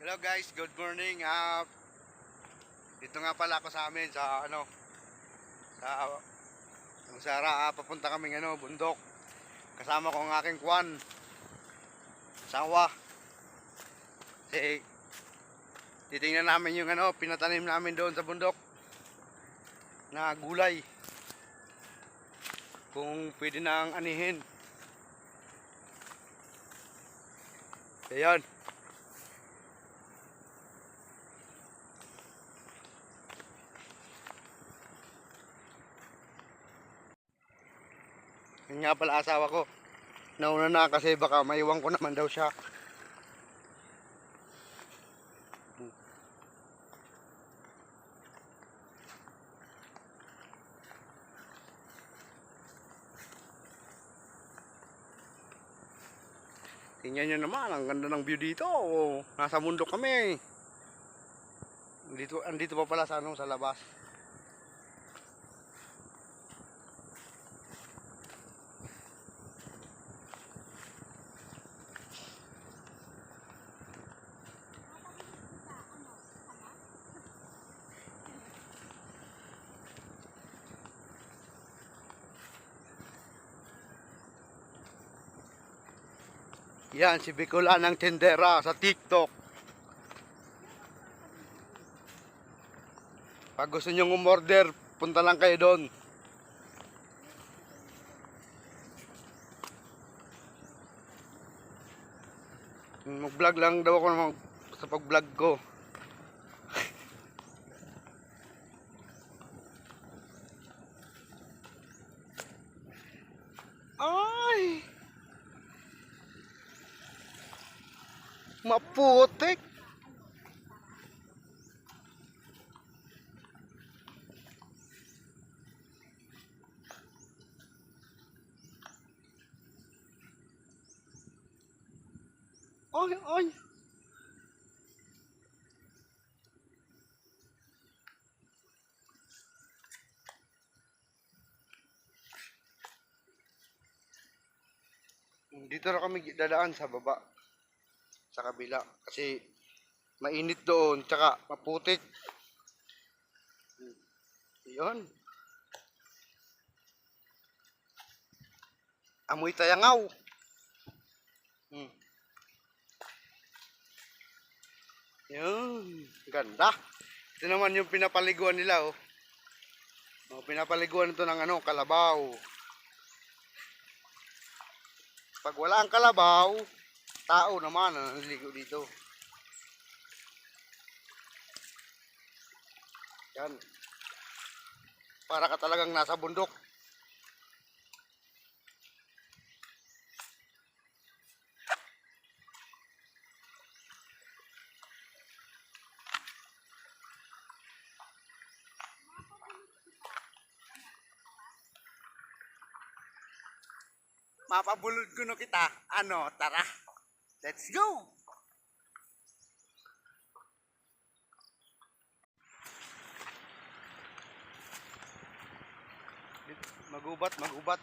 Hello guys, good morning. Dito nga pala ako sa amin sa Sara, papunta kaming bundok. Kasama ko ang aking kwan, asawa. Kasi titingnan namin yung pinatanim namin doon sa bundok na gulay. Kung pwede nang anihin. Ayan. Yun nga pala asawa ko. Nauna na kasi baka maiwan ko naman daw siya. Tingnan nyo naman, ang ganda ng view dito. Nasa bundok kami. Andito pa pala sa sa labas. Yan, si Bicola ng Tendera sa TikTok. Pag gusto nyo umorder, punta lang kayo doon. Mag-vlog lang daw ako sa pag-vlog ko. Ay! Maputik! Ay, ay! Dito na kami dadaan sa baba. Sa kabila. Kasi mainit doon. Tsaka maputik. Yun. Amoy tayangaw. Yun. Ganda. Ito naman yung pinapaliguan nila, oh. Pinapaliguan ito ng kalabaw. Pag wala ang kalabaw, tao naman ang naliligo dito. Yan. Para ka talagang nasa bundok. Mapabulod ko no kita. Tara. Let's go! Magubat, magubat.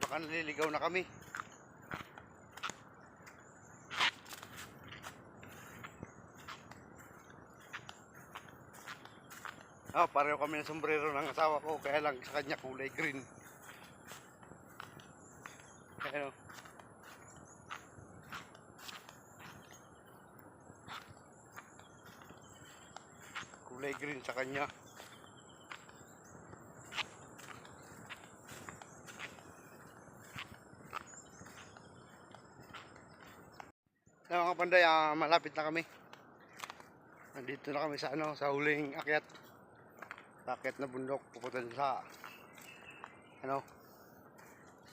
Baka naliligaw na kami. Pareho kami ng sombrero ng asawa ko, kaya lang sa kanya kulay green. Kulay green sa kanya. Mga panday, malapit na kami. Nandito na kami sa huling akyat. Akyat na bundok pupunta sa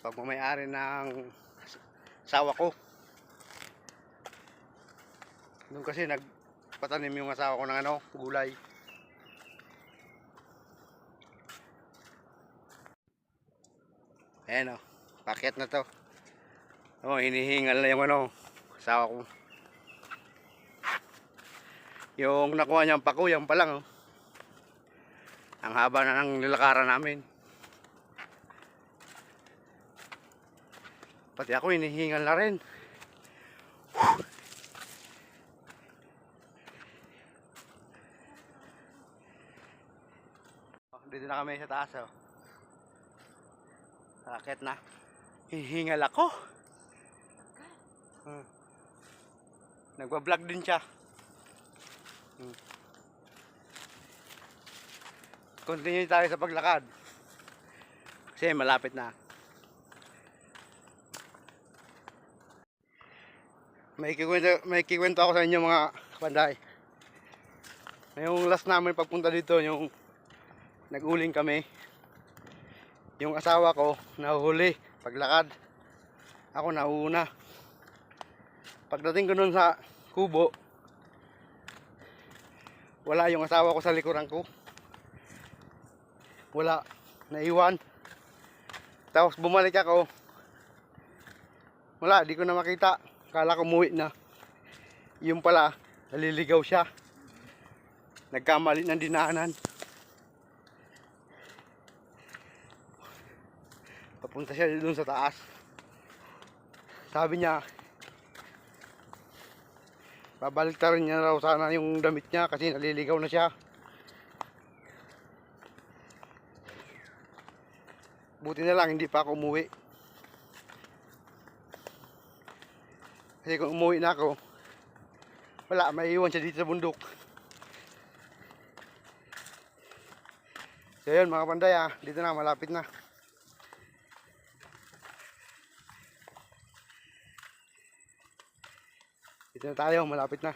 pagmamayari ng asawa ko. Doon kasi nagpatanim yung asawa ko ng gulay. Ayan, paket na to. Hinihingal na yung asawa ko. Yung nakuha niyang pako, yan pa lang. Oh. Ang haba na ng nilakaran namin. Pati ako hinihingal na rin. Dito na kami sa taas. Oh. Raket na. Hihingal ako. Nagwa-vlog din siya. Continue tayo sa paglakad. Kasi malapit na. May kikwento ako sa inyo mga kapanday. Yung last namin pagpunta dito, yung nag-uling kami. Yung asawa ko nahuhuli paglakad. Ako nauuna. Pagdating ko nun sa kubo, wala yung asawa ko sa likuran ko. Wala, naiwan. Tapos bumalik ako. Wala, di ko na makita. Kala ko umuwi na. Yung pala, naliligaw siya. Nagkamali ng dinaanan. Papunta siya doon sa taas. Sabi niya, babaliktarin niya raw sana yung damit niya kasi naliligaw na siya. Buti na lang hindi pa ako umuwi. Kasi kung umuwi na ako, wala, maiiwan siya dito sa bundok. So yun mga panday, dito na, malapit na. Dito na tayo, malapit na.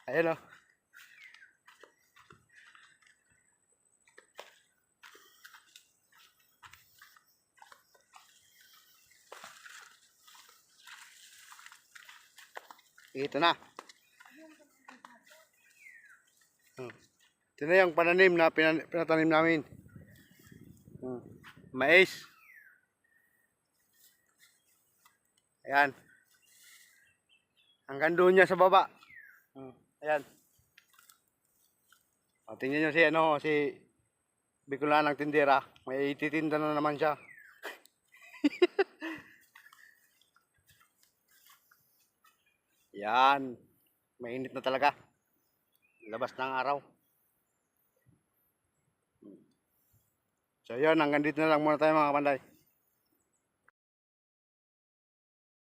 Ayan o. Ito na. Ito na yung pananim na pinatanim namin. Mais. Ayan. Hanggang doon niya sa baba. Ayan. O, tingnan nyo si Bicolanang tindera. May ititinda na naman siya. Yan. Mainit na talaga. Labas ng araw. So yun, hanggang dito na lang muna tayo mga kapanday.